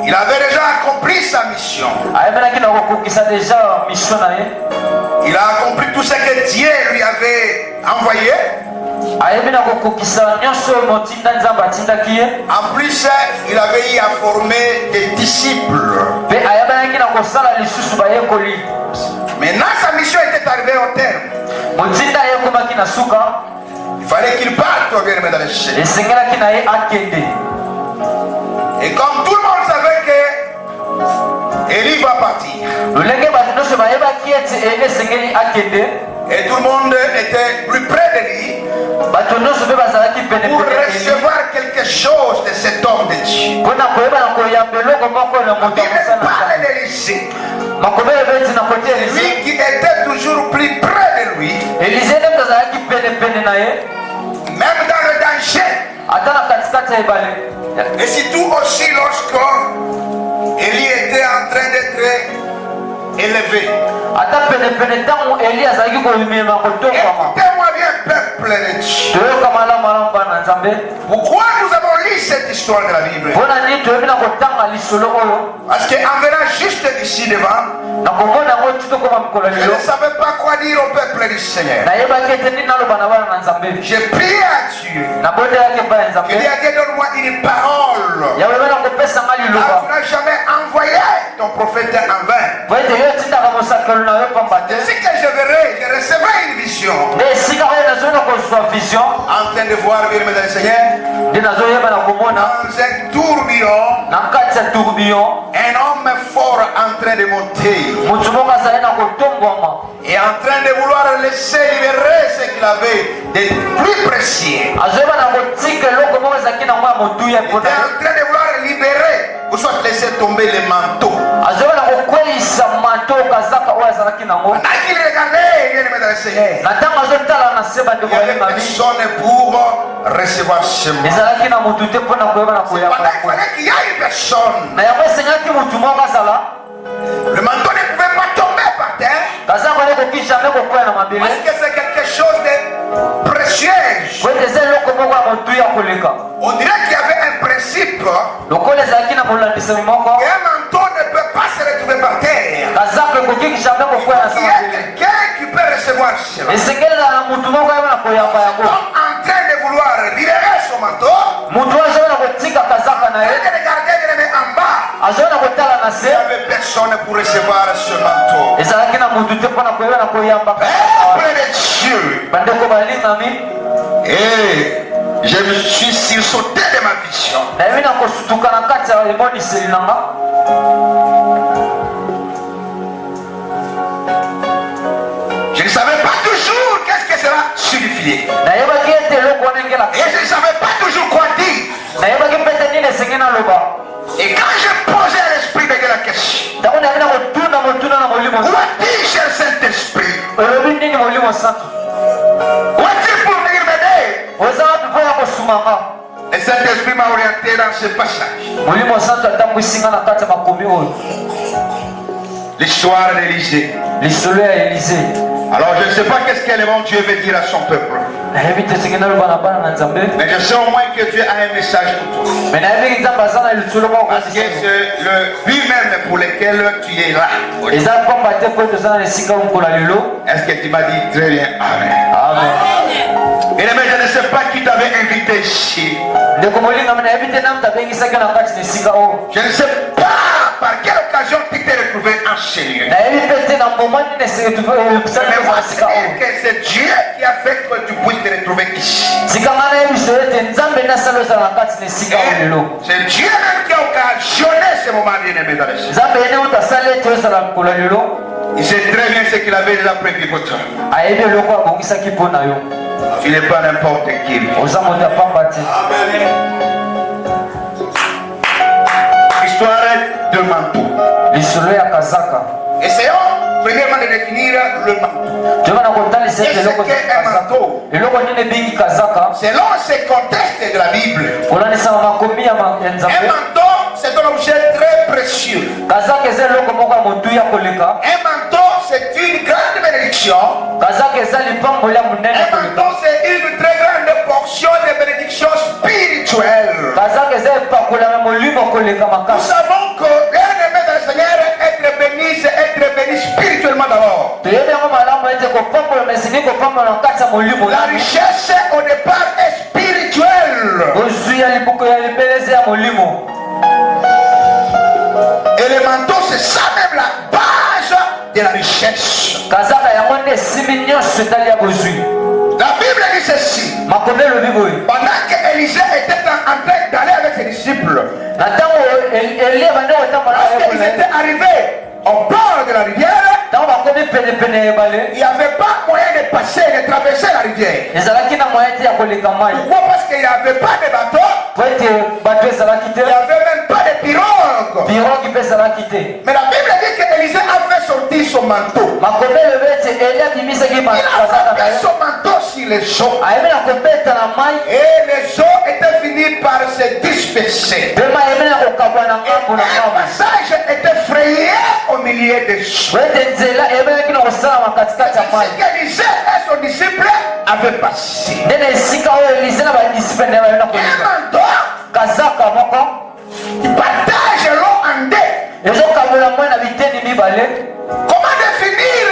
Il avait déjà accompli sa mission. Il a accompli tout ce que Dieu lui avait envoyé. En plus, il avait eu à former des disciples. Maintenant, sa mission était arrivée au terme. Il fallait qu'il parte bien dans le ciel. Et comme tout le monde savait que Élie va partir, et tout le monde était plus près de lui pour recevoir quelque chose de cet homme de Dieu. Il ne pas l'Élysée. Lui qui était toujours plus près de lui, même dans le danger. Et surtout aussi lorsque Élie était en train d'être élevé. Écoutez-moi bien, peuple de Dieu. Pourquoi nous avons lu cette histoire de la Bible? Parce qu'en venant juste ici devant, je ne savais pas quoi dire au peuple du Seigneur. J'ai prié à Dieu. Je lui ai dit, donne-moi une parole. Tu n'as jamais envoyé ton prophète en vain. Ce que je verrai, je recevrai une vision. En train de voir, bien mesdames et Seigneur, dans un tourbillon, un homme fort en train de monter. Et en train de vouloir laisser libérer ce qu'il avait de plus précieux. Il était en train de vouloir libérer, ou soit laisser tomber les manteaux. Pendant qu'il regardait, il y avait personne pour recevoir ce manteau. Il fallait qu'il y ait une personne. Le manteau ne pouvait pas tomber par terre. Parce que c'est quelque chose de précieux. On dirait qu'il y avait un principe qu'un manteau ne peut pas se retrouver par terre. Il y a quelqu'un qui peut recevoir cela. En train de vouloir libérer son manteau, en train de regarder en bas, il n'y avait personne pour recevoir ce manteau. Peuple de Dieu. Et je me suis sursauté de ma vision. Je ne savais pas toujours qu'est-ce que cela signifiait. Et je ne savais pas toujours quoi dire. Et quand je posais à l'esprit de la question, où est-il, cher Saint-Esprit? Où est-il pour venir m'aider? Et Saint-Esprit m'a orienté dans ce passage. L'histoire d'Élisée. Alors je ne sais pas qu'est-ce qu'élément Dieu veut dire à son peuple. Mais je sais au moins que Dieu a un message pour toi. Parce que c'est le but même pour lequel tu es là. Est-ce que tu m'as dit très bien? Amen. Amen. Et mais je ne sais pas qui t'avait invité ici. Je ne sais pas par quelle occasion tu t'es retrouvé en ce lieu. Mais que c'est Dieu qui a fait que tu puisses te retrouver ici. C'est Dieu même qui a occasionné ce moment bien-aimé dans le ciel. Il sait très bien ce qu'il avait déjà prévu pour toi. Tu n'es pas n'importe qui. Amen. Histoire de manteau. Essayons premièrement de définir le manteau. Qu'est-ce qu'est un manteau? Selon ces contextes de la Bible, un manteau c'est un objet très précieux. Un manteau c'est une grande bénédiction. Un manteau c'est une très grande portion de bénédiction spirituelle. savons que rien ne met dans le Seigneur être béni, c'est être béni spirituellement d'abord. La richesse au départ est spirituelle. Et le manteau, c'est ça même la base de la richesse. La Bible dit ceci. Pendant qu'Élisée était en train d'aller avec ses disciples, lorsqu'ils étaient arrivés au bord de la rivière, il n'y avait pas moyen de passer, de traverser la rivière. Pourquoi? Parce qu'il n'y avait pas de bateau. Il n'y avait même pas de pirogue. Mais la Bible dit qu'Élisée a fait sortir son manteau. Il a fait son manteau sur les eaux. Et les eaux étaient finies par se disperser. Et un passage était frayé au milieu des eaux. Qu'Élisée et son disciple avaient passé. Un manteau qui partage l'eau en deux. Comment définir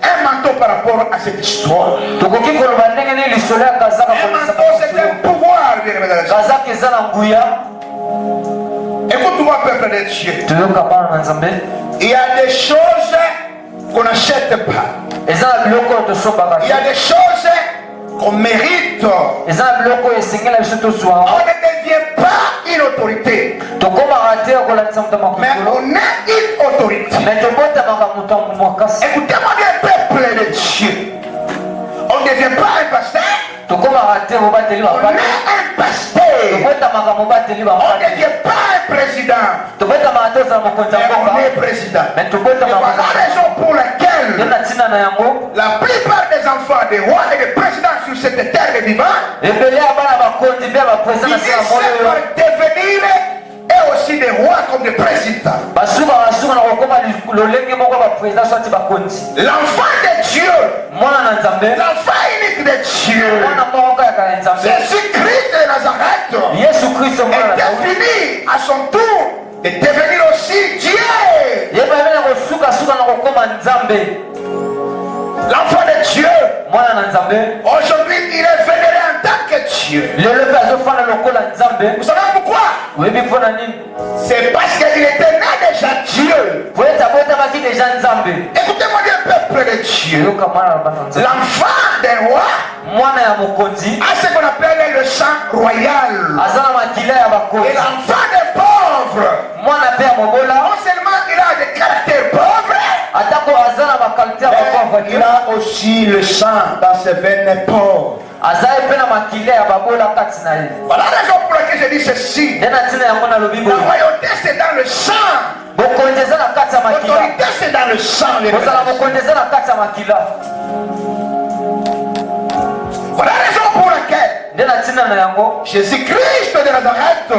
un manteau par rapport à cette histoire? Un manteau, c'est un pouvoir, bien évidemment. Écoute-moi, peuple de Dieu. Il y a des choses qu'on n'achète pas. Il y a des choses qu'on mérite. On ne devient pas une autorité. Mais on est une autorité. Écoutez-moi bien, peuple de Dieu. On ne devient pas un pasteur. On est un pasteur. On ne devient pas un président. Mais on est président. C'est la raison pour laquelle la plupart des enfants des rois et des présidents sur cette terre de vivants finissent par devenir et aussi des rois comme des présidents. L'enfant de Dieu, l'enfant unique de Dieu, Jésus-Christ de Nazareth, est fini à son tour de devenir aussi Dieu. L'enfant de Dieu, aujourd'hui, il est vénéré en tant que Dieu. Vous savez pourquoi? C'est parce qu'il était né déjà Dieu. Écoutez-moi bien, peuple de Dieu. L'enfant d'un roi a ce qu'on appelle le sang royal. Et l'enfant des pauvres, non seulement il a des caractères pauvres, mais il a aussi le sang dans ses veines pauvres. Voilà la raison pour laquelle je dis ceci. La royauté c'est dans le sang. L'autorité c'est dans le sang. Voilà la raison pour laquelle Jésus-Christ de Nazareth,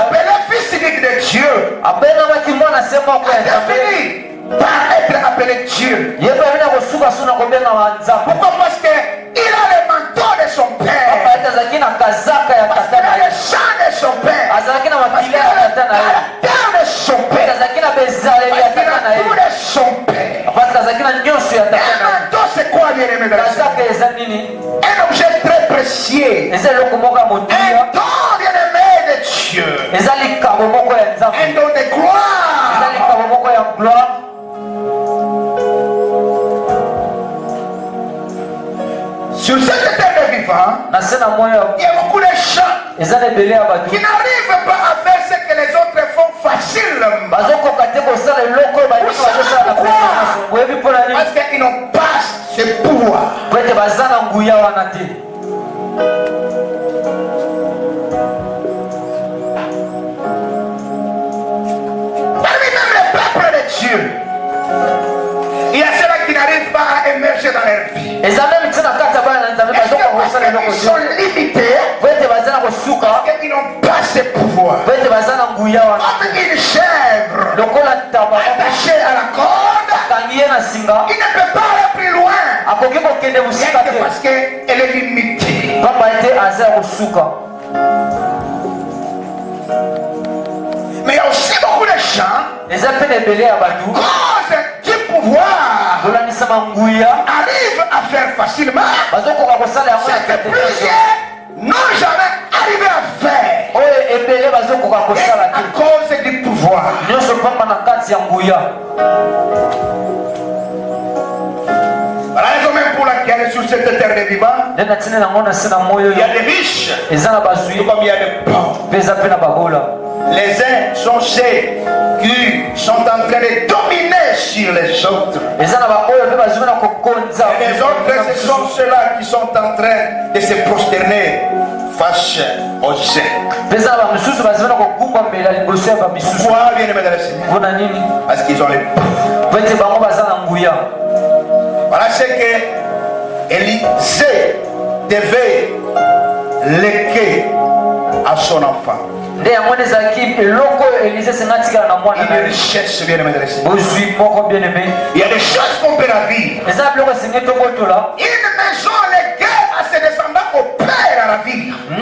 appelé fils unique de Dieu, a fini par être appelé Dieu. Pourquoi? Parce qu'il a le manteau de son père. Parce qu'il a le sang de son père. Parce qu'il a le caractère de son père. Parce qu'il a tout de son père. Un manteau c'est quoi, bien aimé? Un objet très précieux. Un don, bien aimé de Dieu. Un don de gloire. Sur cette terre de vivant, il y a beaucoup de gens qui n'arrivent pas à faire ce que les autres font facilement. Parce qu'ils n'ont pas ce pouvoir. Parmi même les peuples de Dieu, il y a ceux-là qui n'arrivent pas à émerger dans leur vie. Ils sont limités parce qu'ils n'ont pas ce pouvoir. Comme une chèvre attachée à la corde, il ne peut pas aller plus loin parce qu'elle est limitée. cause du pouvoir arrive à faire facilement ce que plusieurs n'ont jamais arrivé à faire à cause du pouvoir. Voilà la raison même pour laquelle sur cette terre des vivants, il y a des riches comme il y a des pauvres. Les uns sont ceux qui sont en train de dominer sur les autres. Et les autres, ce sont ceux-là qui sont en train de se prosterner face aux saints. Pourquoi, bien-aimés dans le Seigneur? Parce qu'ils ont les pauvres. Voilà ce que Élisée devait léguer à son enfant. Une richesse, bien-aimé dans le Seigneur. Il y a des choses qu'on peut la vivre. Une maison léguée à ses descendants au Père à la vie. On a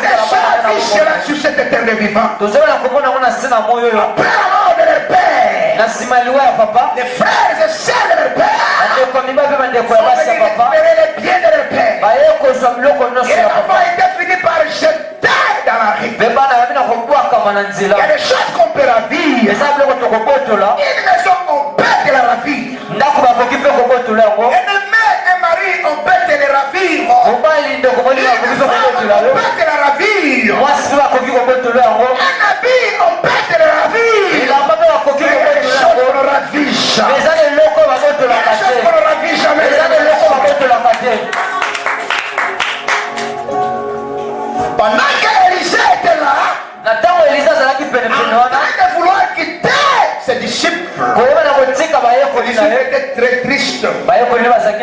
déjà là sur cette terre de vivants. Le Père mort de leur Père. Les frères et sœurs de leur Père. Sont venus récupérer les biens de leur Père. Et l'enfant était fini par jeter dans la rue. Il y a des choses qu'on peut la vivre. Une maison on peut la ravir. Un mari on peut la ravir. Une femme on peut la ravir. Un habit on peut la ravir. Il y a des choses qu'on ne ravit jamais. Pendant qu'Élisée était là, en train de vouloir quitter ses disciples, les disciples étaient très tristes. Parce qu'il y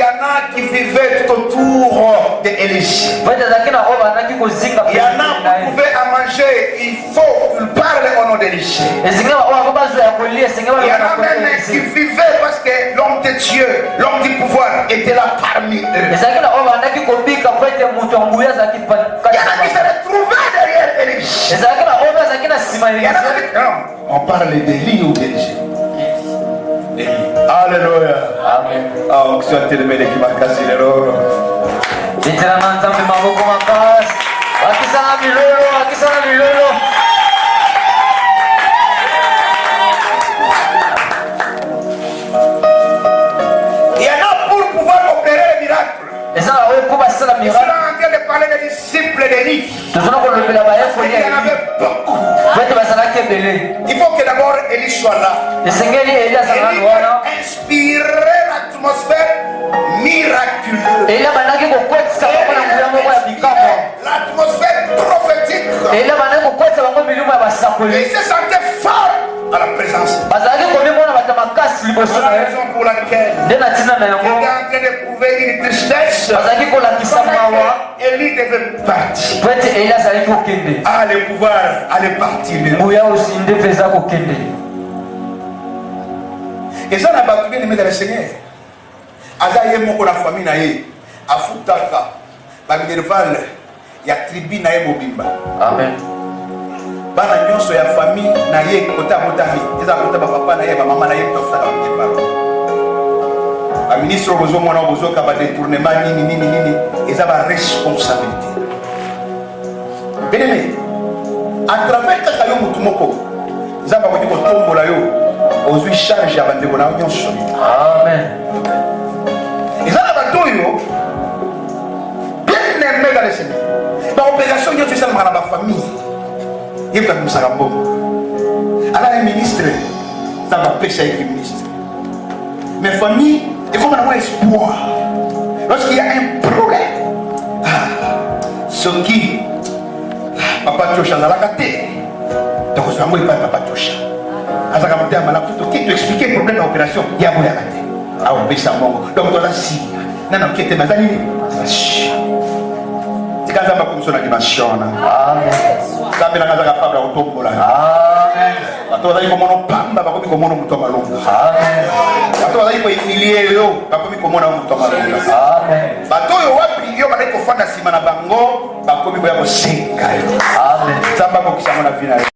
en a qui vivaient tout autour d'Élisée. Il y en a qui pouvaient à manger, il faut qu'ils parlent au nom d'Élisée. Il y en a même qui vivaient parce que l'homme de Dieu, l'homme du pouvoir était là parmi eux. Il y en a qui se retrouvaient derrière Élisée. On parle d'Élie ou d'Élisée? Alléluia. Amen. Oh, que soit élevé qui m'a cassé les loro. Il y en a pour pouvoir opérer les miracles. Je suis en train de parler des disciples d'Élie. Il y en avait beaucoup. Il faut que d'abord Élie soit là. Élie a inspiré l'atmosphère miraculeuse. L'atmosphère prophétique. Il se sentait fort à la présence. C'est la raison pour laquelle il était en train d'éprouver une tristesse. Élie devait partir. Allez pouvoir aller partir. Et ça n'a pas tout bien aimé dans le Seigneur. Azaye moko la famille na ye afutaka ba minerval ya tribu na ye mobimba. Amen. Bana nyonso ya famille na ye kota motami eza kota ba papa na ye ba mama na ye tofutaka minerval. Ba ministre bozo mona bozo ka ba détournement nini eza ba responsabilité. Bien aimé, à travers kaka yo mutu moko zamba ko diko tombola yo ozui charge abande bona nyonso. Amen. Ils ont la bataille, bien aimé dans le Seigneur. Dans l'opération, il y a tout ça dans ma famille. Il y a tout ça dans mon. Alors, les ministres, ça va pécher avec les ministres. Mes familles, il faut avoir espoir. Lorsqu'il y a un problème, ce qui, papa Tchosha, dans la caté, donc c'est moi qui parle papa Tchosha. Alors, quand tu expliquer le problème de l'opération, il y a un problème. Ah, on baisse à mon donc on a si non qui était ma c'est quand ça va comme ça la dimension amen ça me la casa capable au tombo là amen bato bazali komona pamba bakomi komona mutu malonga amen bato bazali ko humilier yo bakomi komona mutu malonga amen bato yo wapi yo bana ko fanda sima na bango bakomi boya ko senga amen samba ko kisama na vina